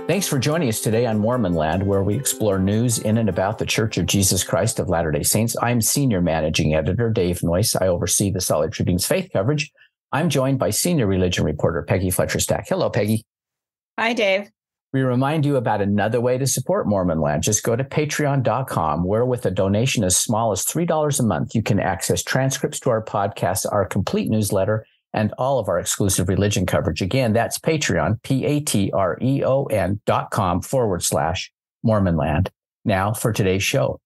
Thanks for joining us today on Mormon Land, where we explore news in and about the Church of Jesus Christ of Latter-day Saints. I'm Senior Managing Editor Dave Noyce. I oversee the Salt Lake Tribune's faith coverage. I'm joined by Senior Religion Reporter Peggy Fletcher-Stack. Hello, Peggy. Hi, Dave. We remind you about another way to support Mormon Land. Just go to patreon.com, where with a donation as small as $3 a month, you can access transcripts to our podcasts, our complete newsletter, and all of our exclusive religion coverage. Again, that's Patreon, patreon.com/Mormonland. Now for today's show.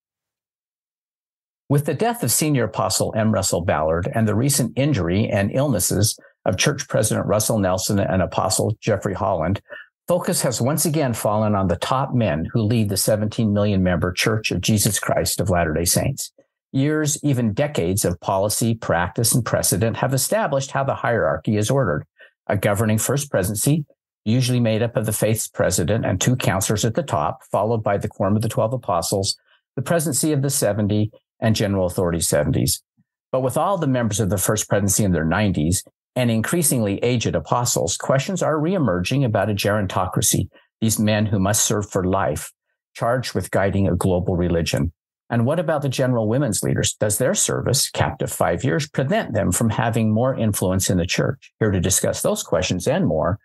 With the death of Senior Apostle M. Russell Ballard and the recent injury and illnesses of Church President Russell Nelson and Apostle Jeffrey Holland, focus has once again fallen on the top men who lead the 17 million member Church of Jesus Christ of Latter-day Saints. Years, even decades of policy, practice, and precedent have established how the hierarchy is ordered. A governing First Presidency, usually made up of the faith's president and two counselors at the top, followed by the Quorum of the 12 Apostles, the presidency of the 70, and general authority 70s. But with all the members of the First Presidency in their 90s and increasingly aged apostles, questions are reemerging about a gerontocracy, these men who must serve for life, charged with guiding a global religion. And what about the general women's leaders? Does their service, capped at 5 years, prevent them from having more influence in the church? Here to discuss those questions and more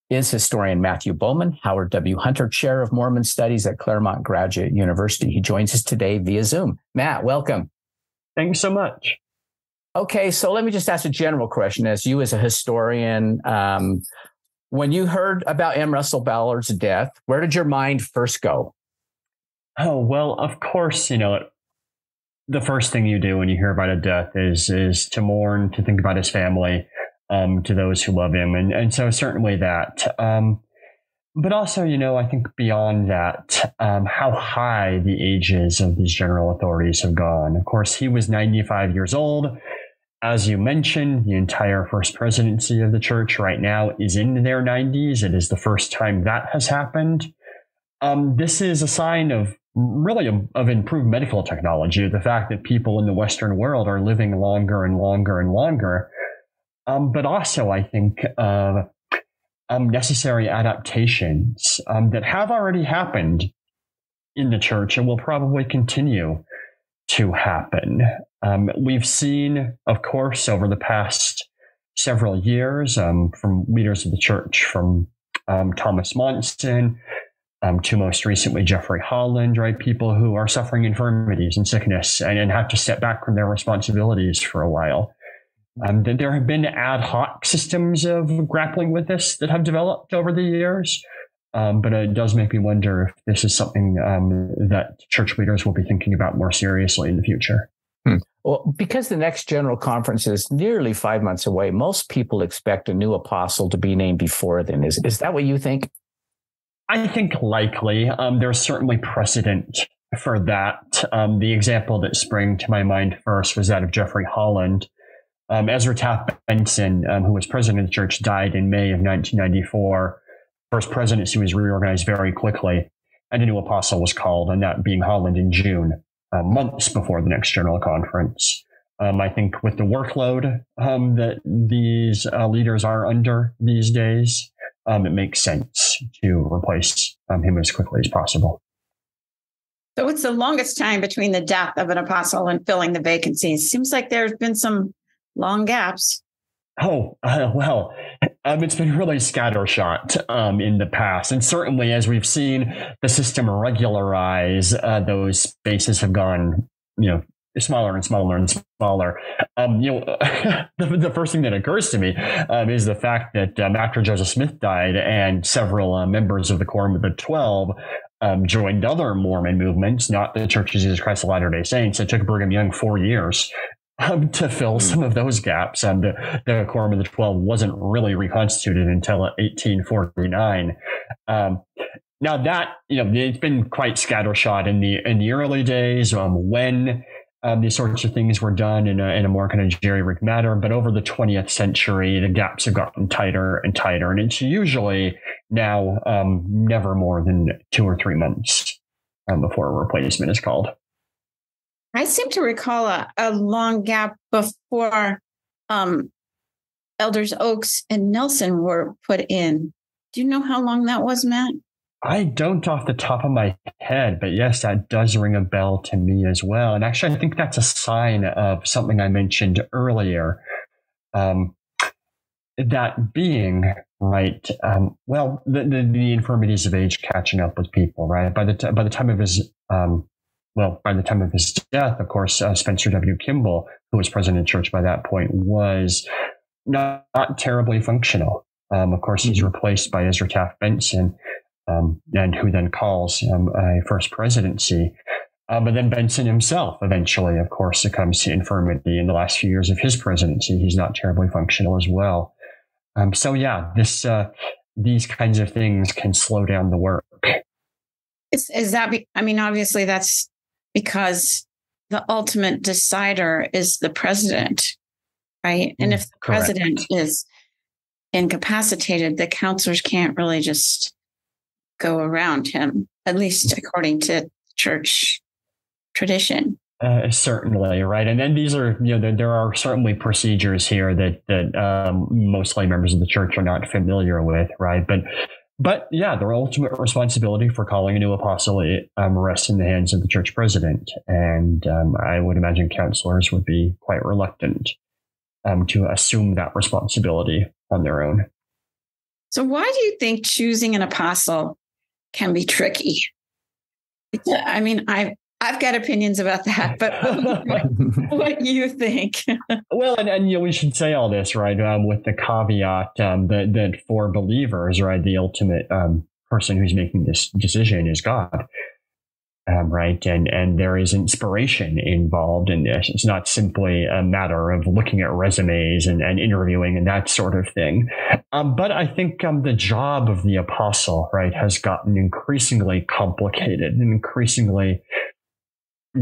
is historian Matthew Bowman, Howard W. Hunter Chair of Mormon Studies at Claremont Graduate University. He joins us today via Zoom. Matt, welcome. Thanks so much. Okay, so let me just ask a general question. As you as a historian, when you heard about M. Russell Ballard's death, where did your mind first go? Oh, well, of course, the first thing you do when you hear about a death is to mourn, to think about his family, to those who love him. And so certainly that. But also, I think beyond that, how high the ages of these general authorities have gone. Of course, he was 95 years old. As you mentioned, the entire First Presidency of the church right now is in their 90s. It is the first time that has happened. This is a sign of improved medical technology, the fact that people in the Western world are living longer and longer and longer. But also, I think, necessary adaptations that have already happened in the church and will probably continue to happen. We've seen, of course, over the past several years from leaders of the church, from Thomas Monson, to most recently Jeffrey Holland, right? People who are suffering infirmities and sickness and have to step back from their responsibilities for a while. There have been ad hoc systems of grappling with this that have developed over the years. But it does make me wonder if this is something that church leaders will be thinking about more seriously in the future. Well, because the next General Conference is nearly 5 months away, most people expect a new apostle to be named before then. Is that what you think? I think likely. There's certainly precedent for that. The example that sprang to my mind first was that of Jeffrey Holland. Ezra Taft Benson, who was president of the church, died in May of 1994. First Presidency was reorganized very quickly, and a new apostle was called, and that being Holland in June, months before the next General Conference. I think with the workload that these leaders are under these days, it makes sense to replace him as quickly as possible. So what's the longest time between the death of an apostle and filling the vacancies? Seems like there's been some long gaps. It's been really scattershot in the past. And certainly as we've seen the system regularize, those spaces have gone, smaller and smaller and smaller. The first thing that occurs to me is the fact that after Joseph Smith died and several members of the Quorum of the 12 joined other Mormon movements, not the Church of Jesus Christ of Latter-day Saints, it took Brigham Young 4 years to fill some of those gaps. The Quorum of the 12 wasn't really reconstituted until 1849. Now that, it's been quite scattershot in the early days when these sorts of things were done in a more kind of jerry-rigged manner. But over the 20th century, the gaps have gotten tighter and tighter. And it's usually now never more than 2 or 3 months before a replacement is called. I seem to recall a long gap before Elders Oaks and Nelson were put in. Do you know how long that was, Matt? I don't off the top of my head, but yes, that does ring a bell to me as well. And actually, I think that's a sign of something I mentioned earlier. That being, right, the infirmities of age catching up with people, right? By the time of his death, of course, Spencer W. Kimball, who was president of the church by that point, was not terribly functional. Of course, he's replaced by Ezra Taft Benson, and who then calls a First Presidency. But then Benson himself eventually, of course, succumbs to infirmity in the last few years of his presidency. He's not terribly functional as well. So yeah, these kinds of things can slow down the work. Obviously that's because the ultimate decider is the president, right? And if the president is incapacitated, the counselors can't really just go around him, at least according to church tradition. Certainly, right. And then these are, there are certainly procedures here that most lay members of the church are not familiar with, right? But yeah, their ultimate responsibility for calling a new apostle rests in the hands of the church president. And I would imagine counselors would be quite reluctant to assume that responsibility on their own. So why do you think choosing an apostle can be tricky? I mean, I've got opinions about that, but what do you think? Well, and we should say all this, right, with the caveat that for believers, right, the ultimate person who's making this decision is God, right? And there is inspiration involved in this. It's not simply a matter of looking at resumes and interviewing and that sort of thing. But I think the job of the apostle, right, has gotten increasingly complicated and increasingly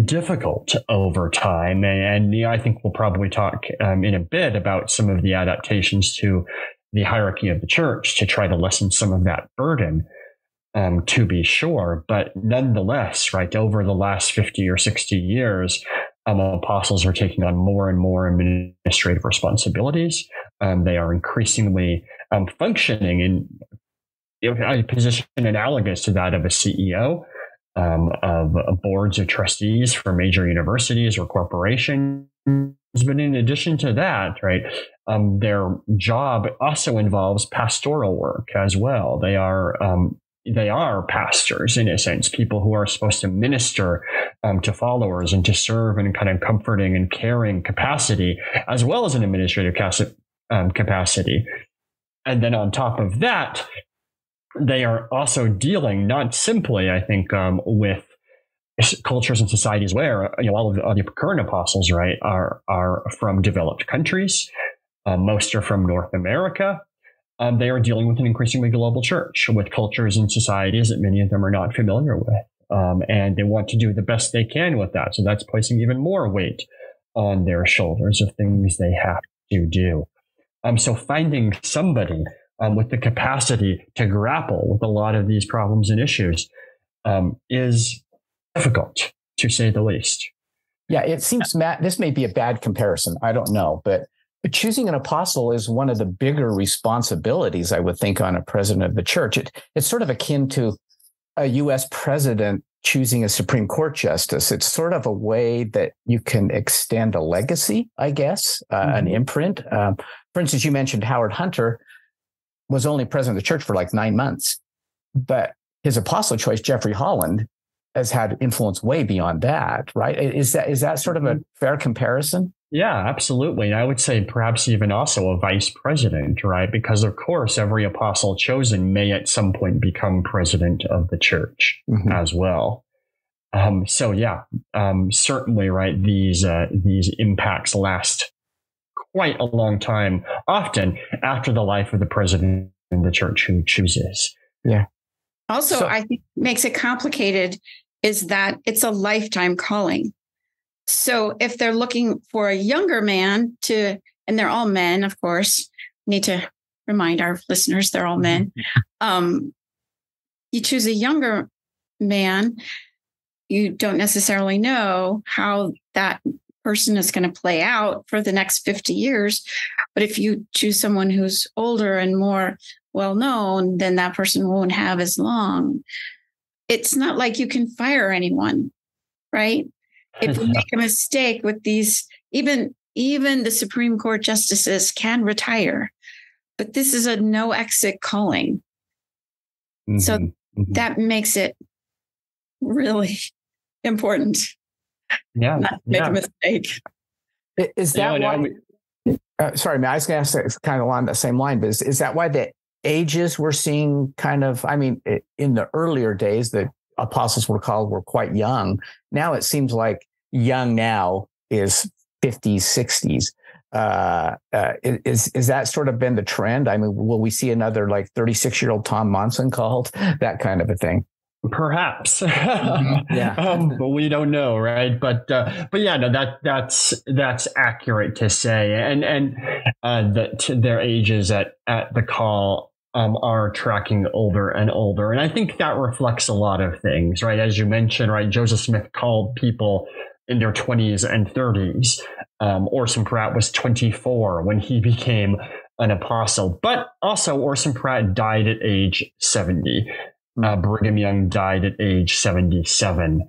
difficult over time. And I think we'll probably talk in a bit about some of the adaptations to the hierarchy of the church to try to lessen some of that burden, to be sure. But nonetheless, right, over the last 50 or 60 years, apostles are taking on more and more administrative responsibilities. They are increasingly functioning in a position analogous to that of a CEO. Of boards of trustees for major universities or corporations. But in addition to that, right, their job also involves pastoral work as well. They are pastors in a sense, people who are supposed to minister to followers and to serve in kind of comforting and caring capacity, as well as an administrative capacity. And then on top of that, they are also dealing not simply, I think, with cultures and societies where all of the current apostles, right, are from developed countries. Most are from North America. They are dealing with an increasingly global church with cultures and societies that many of them are not familiar with, and they want to do the best they can with that. So that's placing even more weight on their shoulders of things they have to do. So finding somebody with the capacity to grapple with a lot of these problems and issues is difficult, to say the least. Yeah, it seems, Matt, this may be a bad comparison. I don't know, but choosing an apostle is one of the bigger responsibilities, I would think, on a president of the church. It's sort of akin to a U.S. president choosing a Supreme Court justice. It's sort of a way that you can extend a legacy, I guess, an imprint. For instance, you mentioned Howard Hunter was only president of the church for like 9 months, but his apostle choice, Jeffrey Holland, has had influence way beyond that, right? Is that sort of a fair comparison? Yeah, absolutely. I would say perhaps even also a vice president, right? Because of course, every apostle chosen may at some point become president of the church as well. So yeah, certainly, right. These impacts last quite a long time, often after the life of the president in the church who chooses. Yeah. Also, I think makes it complicated is that it's a lifetime calling. So if they're looking for a younger man and they're all men, of course, need to remind our listeners they're all men. You choose a younger man, you don't necessarily know how that person is going to play out for the next 50 years. But if you choose someone who's older and more well-known, then that person won't have as long. It's not like you can fire anyone, right? If you make a mistake with these, even the Supreme Court justices can retire, but this is a no exit calling. Mm-hmm. So that makes it really important. Yeah. Not make a mistake. Is that why? Sorry, I was going to ask kind of along the same line, but is that why the ages we're seeing kind of, I mean, in the earlier days, the apostles were quite young. Now it seems like young now is 50s, 60s. Is that sort of been the trend? I mean, will we see another like 36-year-old Tom Monson called, that kind of a thing? Perhaps. Yeah. But we don't know, right? But yeah, no, that's accurate to say. And that their ages at the call are tracking older and older. And I think that reflects a lot of things, right? As you mentioned, right, Joseph Smith called people in their 20s and 30s. Orson Pratt was 24 when he became an apostle. But also Orson Pratt died at age 70. Brigham Young died at age 77.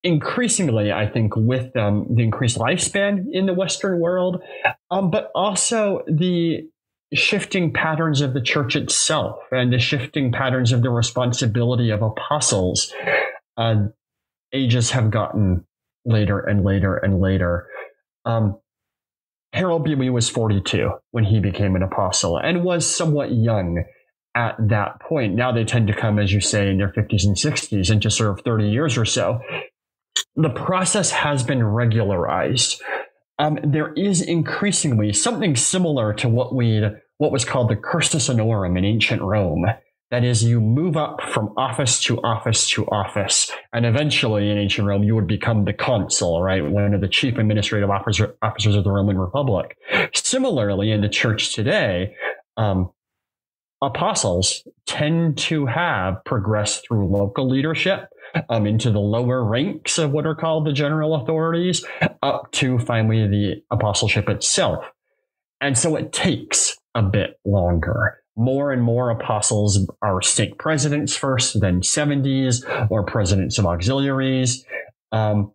Increasingly, I think, with the increased lifespan in the Western world, but also the shifting patterns of the church itself and the shifting patterns of the responsibility of apostles, ages have gotten later and later and later. Harold B. was 42 when he became an apostle and was somewhat young at that point. Now they tend to come, as you say, in their 50s and 60s and to serve 30 years or so. The process has been regularized. There is increasingly something similar to what was called the cursus honorum in ancient Rome. That is, you move up from office to office to office. And eventually in ancient Rome, you would become the consul, right? One of the chief administrative officers of the Roman Republic. Similarly, in the church today, apostles tend to have progressed through local leadership into the lower ranks of what are called the general authorities, up to finally the apostleship itself. And so it takes a bit longer. More and more apostles are stake presidents first, then 70s, or presidents of auxiliaries. And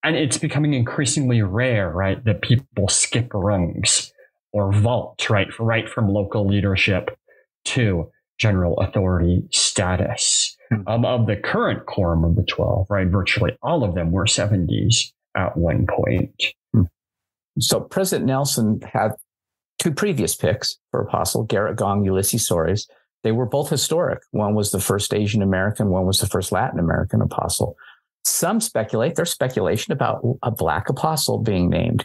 it's becoming increasingly rare, right, that people skip rungs or vault, right from local leadership to general authority status. Of the current quorum of the 12, right, virtually all of them were 70s at one point. So President Nelson had two previous picks for apostle, Garrett Gong, Ulysses Soares. They were both historic. One was the first Asian American, one was the first Latin American apostle. Some speculate, there's speculation about a Black apostle being named.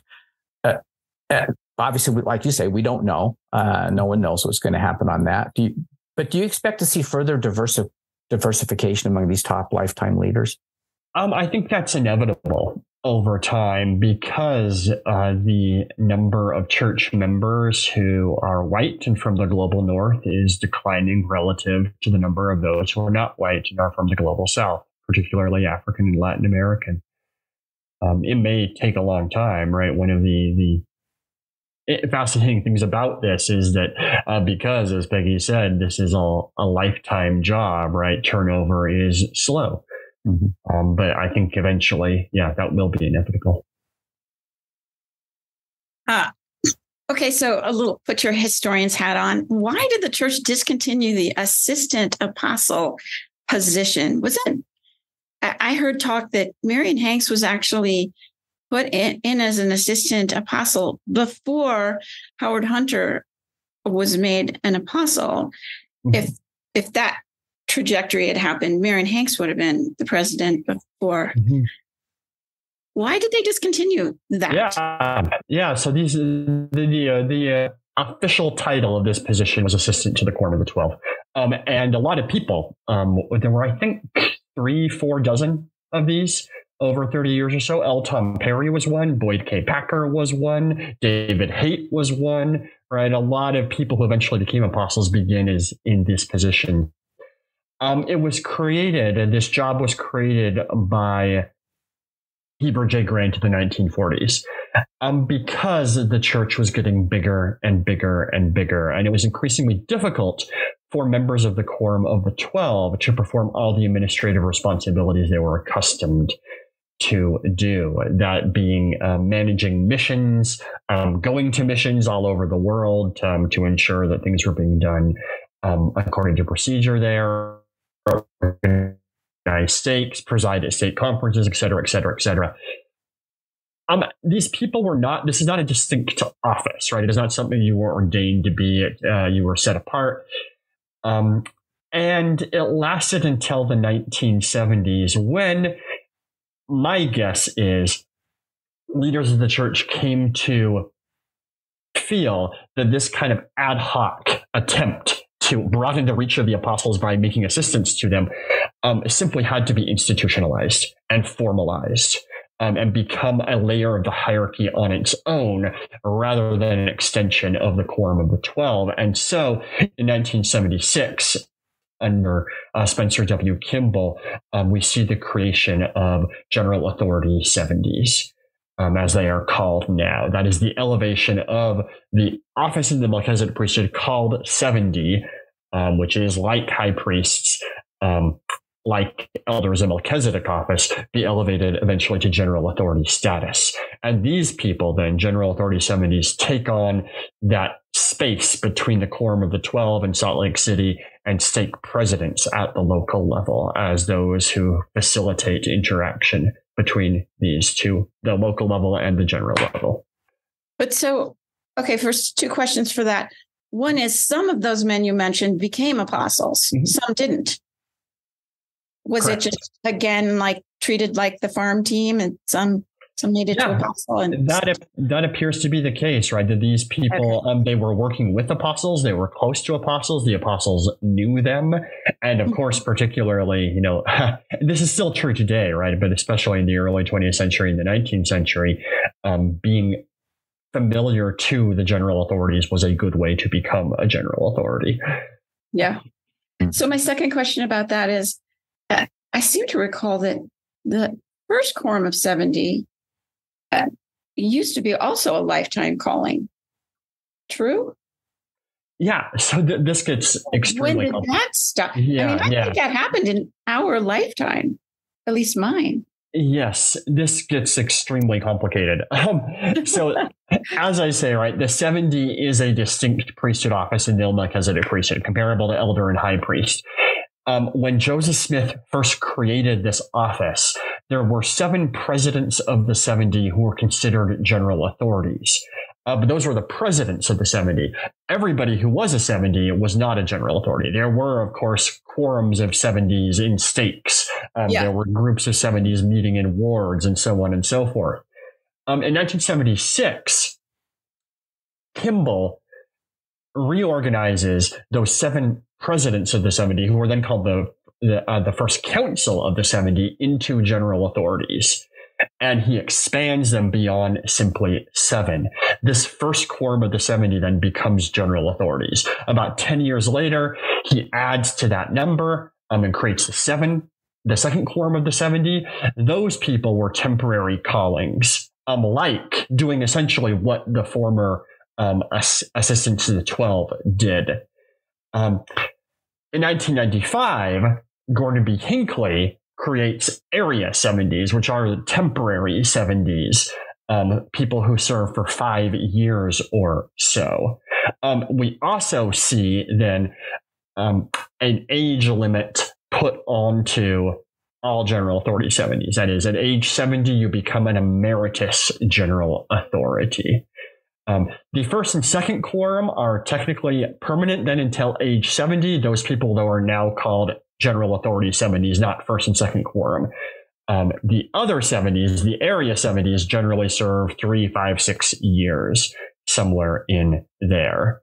Obviously, like you say, we don't know. No one knows what's going to happen on that. Do you expect to see further diversification among these top lifetime leaders? I think that's inevitable over time because the number of church members who are white and from the global north is declining relative to the number of those who are not white and are from the global south, particularly African and Latin American. It may take a long time, right? One of the fascinating things about this is that because, as Peggy said, this is all a lifetime job, right? Turnover is slow. Mm-hmm. But I think eventually, that will be inevitable. Okay, so put your historian's hat on. Why did the church discontinue the assistant apostle position? I heard talk that Marion Hanks was actually put in as an assistant apostle before Howard Hunter was made an apostle. Mm-hmm. If that trajectory had happened, Marion Hanks would have been the president before. Mm-hmm. Why did they discontinue that? Yeah. So the official title of this position was assistant to the Quorum of the 12. And a lot of people, there were, I think, 3-4 dozen of these over 30 years or so. L. Tom Perry was one. Boyd K. Packer was one. David Haight was one. Right. A lot of people who eventually became apostles began in this position. It was created, and this job was created by Heber J. Grant in the 1940s. because the church was getting bigger and bigger and bigger, and it was increasingly difficult for members of the Quorum of the 12 to perform all the administrative responsibilities they were accustomed to do, that being managing missions, going to missions all over the world to ensure that things were being done according to procedure there, organize stakes, preside at state conferences, et cetera, et cetera, et cetera. These people were not, this is not a distinct office, right? It is not something you were ordained to be, you were set apart. And it lasted until the 1970s, when my guess is leaders of the church came to feel that this kind of ad hoc attempt to broaden the reach of the apostles by making assistance to them simply had to be institutionalized and formalized. And become a layer of the hierarchy on its own, rather than an extension of the Quorum of the 12. And so in 1976, under Spencer W. Kimball, we see the creation of General Authority 70s, as they are called now. That is the elevation of the office in the Melchizedek priesthood called 70, which is like high priests, like elders in Melchizedek office, be elevated eventually to general authority status. And these people then, General Authority 70s, take on that space between the Quorum of the 12 in Salt Lake City and stake presidents at the local level as those who facilitate interaction between these two, the local level and the general level. But so, okay, first two questions for that. One is, some of those men you mentioned became apostles, some didn't. Was Correct. It just, again, like treated like the farm team, and some made it to apostle? And that appears to be the case, right? That these people, they were working with apostles. They were close to apostles. The apostles knew them. And of course, particularly, this is still true today, right? But especially in the early 20th century and the 19th century, being familiar to the general authorities was a good way to become a general authority. Yeah. So my second question about that is, I seem to recall that the first Quorum of 70 used to be also a lifetime calling. True? Yeah. So this gets extremely complicated. When did that stop? Yeah, I think that happened in our lifetime, at least mine. Yes, this gets extremely complicated. So as I say, right, the 70 is a distinct priesthood office in the Melchizedek priesthood, comparable to elder and high priest. When Joseph Smith first created this office, there were 7 presidents of the 70 who were considered general authorities. But those were the presidents of the 70. Everybody who was a 70 was not a general authority. There were, of course, quorums of 70s in stakes. There were groups of 70s meeting in wards and so on and so forth. In 1976, Kimball reorganizes those 7 presidents of the 70, who were then called the First Council of the 70, into general authorities. And he expands them beyond simply 7. This first Quorum of the 70 then becomes general authorities. About 10 years later, he adds to that number and creates the second Quorum of the 70. Those people were temporary callings, like doing essentially what the former assistants to the 12 did. In 1995, Gordon B. Hinckley creates area 70s, which are temporary 70s, people who serve for 5 years or so. We also see then an age limit put onto all general authority 70s. That is, at age 70, you become an emeritus general authority. The first and second quorum are technically permanent then until age 70. Those people, though, are now called general authority 70s, not first and second quorum. The other 70s, the area 70s, generally serve 3, 5, 6 years, somewhere in there.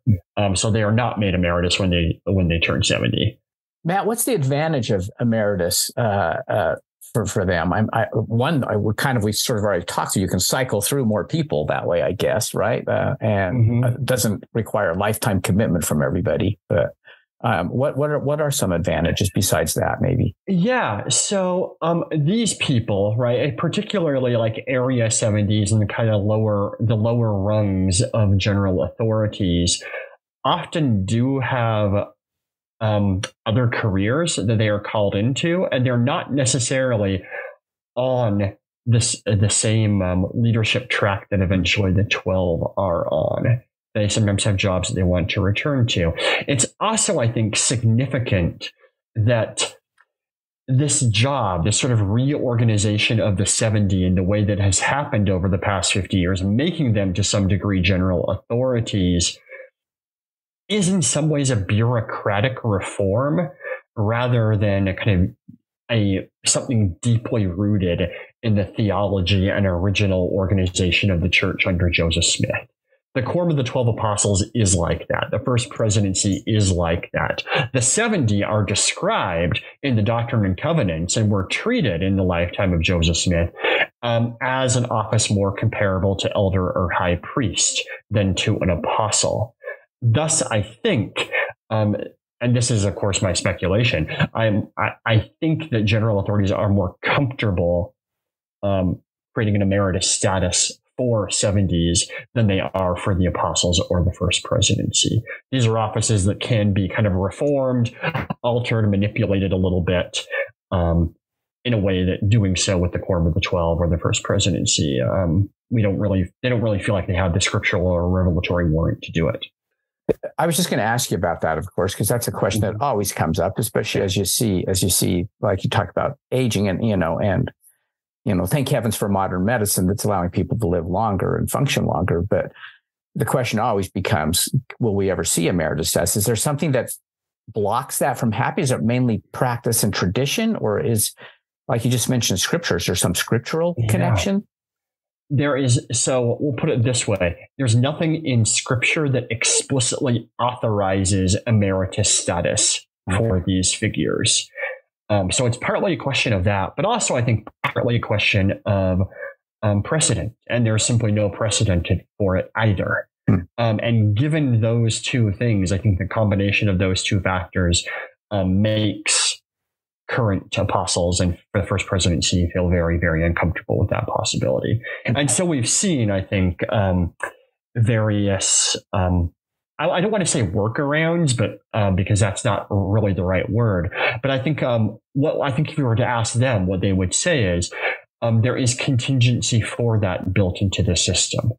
So they are not made emeritus when they turn 70. Matt, what's the advantage of emeritus for them? We sort of already talked to. You can cycle through more people that way, I guess, right? And it doesn't require a lifetime commitment from everybody. But What are some advantages besides that, maybe? Yeah. So these people, right, particularly like area 70s and the kind of the lower rungs of general authorities, often do have other careers that they are called into, and they're not necessarily on the same leadership track that eventually the 12 are on. They sometimes have jobs that they want to return to. It's also, I think, significant that this job, this sort of reorganization of the 70 in the way that has happened over the past 50 years, making them to some degree general authorities, is in some ways a bureaucratic reform rather than a kind of something deeply rooted in the theology and original organization of the church under Joseph Smith. The Quorum of the 12 Apostles is like that. The First Presidency is like that. The 70 are described in the Doctrine and Covenants and were treated in the lifetime of Joseph Smith as an office more comparable to elder or high priest than to an apostle. Thus, I think, and this is, of course, my speculation, I think that general authorities are more comfortable creating an emeritus status for 70s than they are for the apostles or the First Presidency. These are offices that can be kind of reformed, altered, manipulated a little bit in a way that doing so with the Quorum of the 12 or the First Presidency, they don't really feel like they have the scriptural or revelatory warrant to do it. I was just going to ask you about that, of course, because that's a question that always comes up, especially as you see, like you talk about aging and thank heavens for modern medicine that's allowing people to live longer and function longer. But the question always becomes, will we ever see emeritus status? Is there something that blocks that from happening? Is it mainly practice and tradition, or is, like you just mentioned, scripture? Is there some scriptural connection? There is. So we'll put it this way. There's nothing in scripture that explicitly authorizes emeritus status for these figures. So it's partly a question of that, but also I think partly a question of precedent. And there's simply no precedent for it either. And given those two things, I think the combination of those two factors makes current apostles and for the First Presidency feel very, very uncomfortable with that possibility. And so we've seen, I think, various, I don't want to say workarounds, but because that's not really the right word. But I think if you were to ask them, what they would say is there is contingency for that built into the system.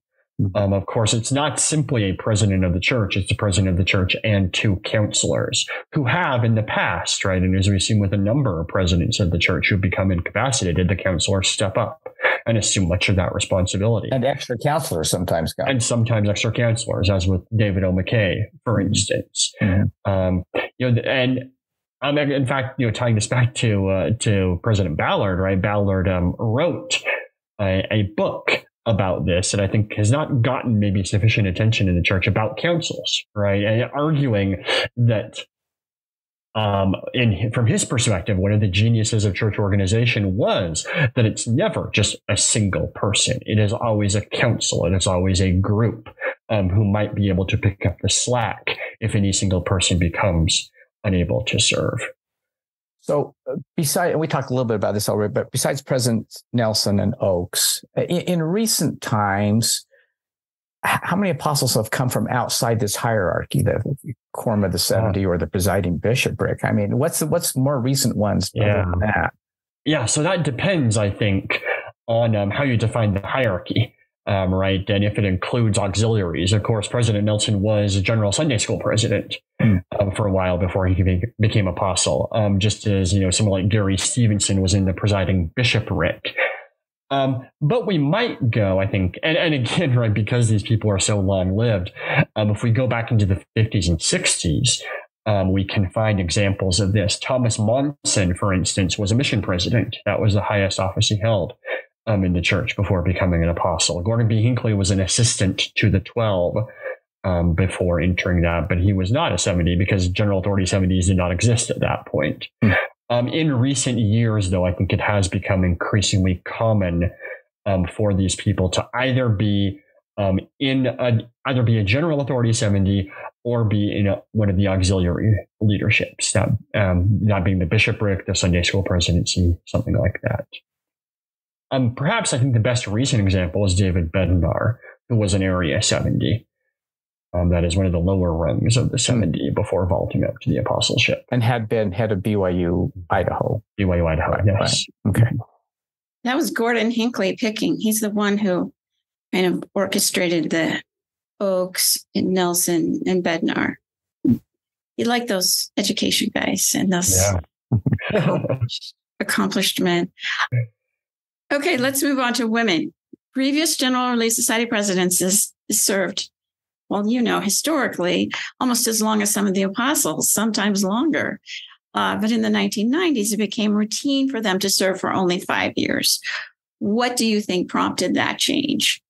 Of course, it's not simply a president of the church. It's the president of the church and two counselors who have in the past, right? And as we've seen with a number of presidents of the church who become incapacitated, the counselors step up and assume much of that responsibility. And extra counselors sometimes come. And sometimes extra counselors, as with David O. McKay, for instance. In fact, tying this back to President Ballard, right? Ballard wrote a book about this, and I think has not gotten maybe sufficient attention in the church about councils, right? And arguing that from his perspective, one of the geniuses of church organization was that it's never just a single person. It is always a council. It is always a group who might be able to pick up the slack if any single person becomes unable to serve. So and we talked a little bit about this already, but besides Presidents Nelson and Oakes, in recent times, how many apostles have come from outside this hierarchy, the Quorum of the 70 or the presiding bishopric? I mean, what's more recent ones other than that? Yeah, so that depends, I think, on how you define the hierarchy. Right. And if it includes auxiliaries, of course, President Nelson was a general Sunday school president for a while before he became apostle, just as, someone like Gary Stevenson was in the presiding bishopric. But we might go, I think, and again, right, because these people are so long lived, if we go back into the 50s and 60s, we can find examples of this. Thomas Monson, for instance, was a mission president. That was the highest office he held in the church before becoming an apostle. Gordon B. Hinckley was an assistant to the 12 before entering that, but he was not a 70 because general authority 70s did not exist at that point. In recent years, though, I think it has become increasingly common for these people to either be a general authority 70 or be in one of the auxiliary leaderships, that being the bishopric, the Sunday school presidency, something like that. Perhaps I think the best recent example is David Bednar, who was an Area 70. That is one of the lower rungs of the 70 before vaulting up to the apostleship. And had been head of BYU, Idaho. BYU, Idaho, right, yes. Right. Okay. That was Gordon Hinckley picking. He's the one who kind of orchestrated the Oaks and Nelson and Bednar. You like those education guys and those accomplished men. Okay, let's move on to women. Previous General Relief Society presidents served, well, historically, almost as long as some of the apostles, sometimes longer. But in the 1990s, it became routine for them to serve for only 5 years. What do you think prompted that change?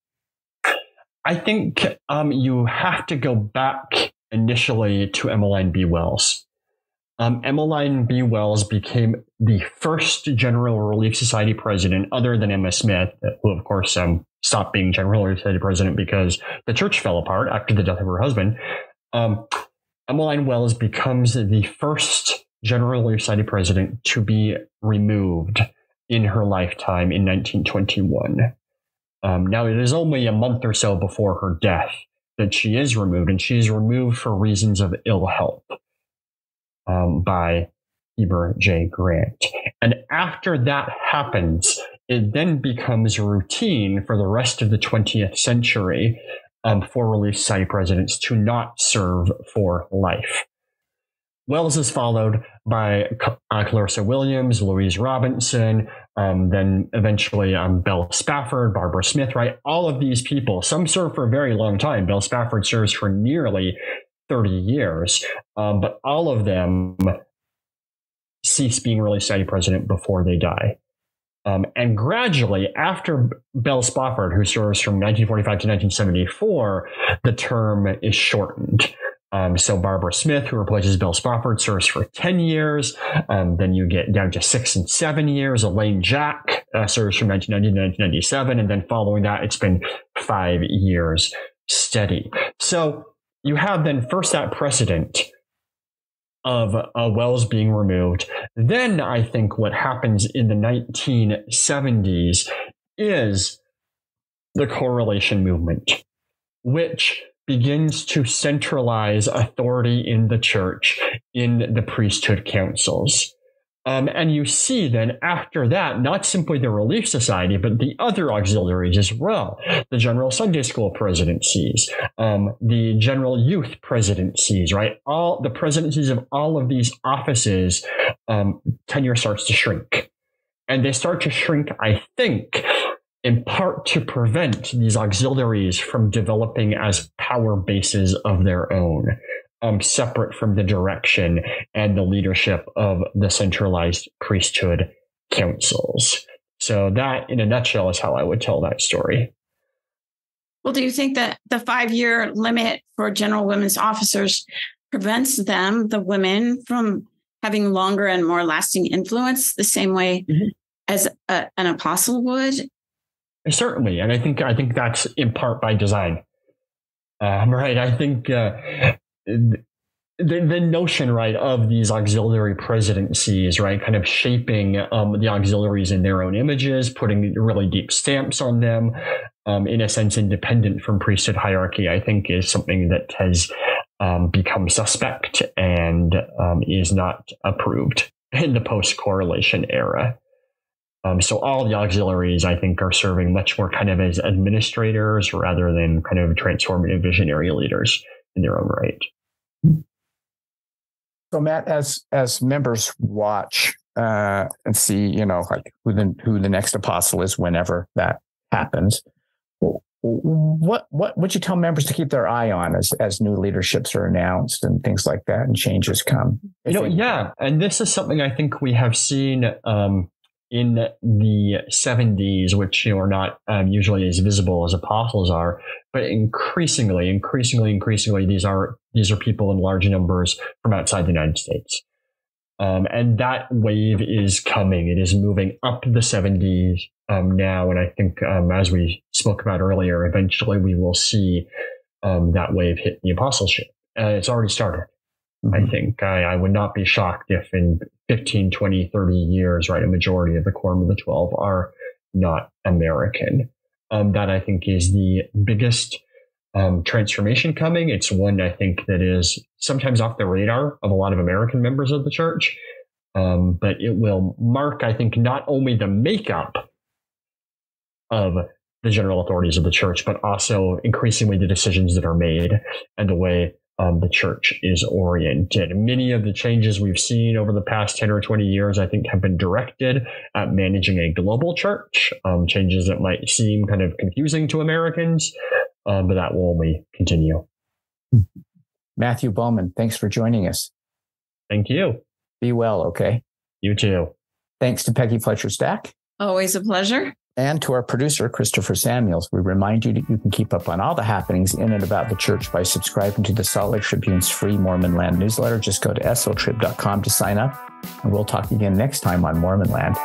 I think you have to go back initially to Emmeline B. Wells. Emmeline B. Wells became the first General Relief Society president, other than Emma Smith, who, of course, stopped being General Relief Society president because the church fell apart after the death of her husband. Emmeline Wells becomes the first General Relief Society president to be removed in her lifetime in 1921. Now, it is only a month or so before her death that she is removed, and she is removed for reasons of ill health by Heber J. Grant. And after that happens, it then becomes routine for the rest of the 20th century for Relief Society presidents to not serve for life. Wells is followed by Clarissa Williams, Louise Robinson, then eventually Belle Spafford, Barbara Smith, right? All of these people, some serve for a very long time. Belle Spafford serves for nearly 30 years, but all of them cease being Relief Society president before they die. And gradually, after Belle Spafford, who serves from 1945 to 1974, the term is shortened. So Barbara Smith, who replaces Belle Spafford, serves for 10 years. Then you get down to 6 and 7 years. Elaine Jack serves from 1990 to 1997. And then following that, it's been 5 years steady. So you have then first that precedent of Wells being removed. Then I think what happens in the 1970s is the correlation movement, which begins to centralize authority in the church in the priesthood councils. And you see then after that, not simply the Relief Society, but the other auxiliaries as well. The General Sunday School presidencies, the General Youth presidencies, right? All the presidencies of all of these offices, tenure starts to shrink. And they start to shrink, I think, in part to prevent these auxiliaries from developing as power bases of their own. Separate from the direction and the leadership of the centralized priesthood councils. So that, in a nutshell, is how I would tell that story. Well, do you think that the 5-year limit for general women's officers prevents them, the women, from having longer and more lasting influence the same way as an apostle would? Certainly. And I think that's in part by design. Right. I think the notion, right, of these auxiliary presidencies, right, kind of shaping the auxiliaries in their own images, putting really deep stamps on them, in a sense, independent from priesthood hierarchy, I think is something that has become suspect and is not approved in the post-correlation era. So all the auxiliaries, I think, are serving much more kind of as administrators rather than kind of transformative visionary leaders in their own right. So, Matt, as members watch and see, like who the next apostle is whenever that happens, what would you tell members to keep their eye on as new leaderships are announced and things like that and changes come? Yeah, and this is something I think we have seen in the 70s, which are not usually as visible as apostles are, but increasingly, these are people in large numbers from outside the United States, and that wave is coming. It is moving up the 70s now, and I think as we spoke about earlier, eventually we will see that wave hit the apostleship. it's already started. I think I would not be shocked if in 15, 20, 30 years, right, a majority of the Quorum of the 12 are not American. That I think is the biggest transformation coming. It's one I think that is sometimes off the radar of a lot of American members of the church. But it will mark, I think, not only the makeup of the general authorities of the church, but also increasingly the decisions that are made and the way the church is oriented. Many of the changes we've seen over the past 10 or 20 years, I think, have been directed at managing a global church, changes that might seem kind of confusing to Americans, but that will only continue. Matthew Bowman, thanks for joining us. Thank you. Be well, okay? You too. Thanks to Peggy Fletcher-Stack. Always a pleasure. And to our producer, Christopher Samuels. We remind you that you can keep up on all the happenings in and about the church by subscribing to the Salt Lake Tribune's free Mormon Land newsletter. Just go to sotrib.com to sign up. And we'll talk again next time on Mormon Land.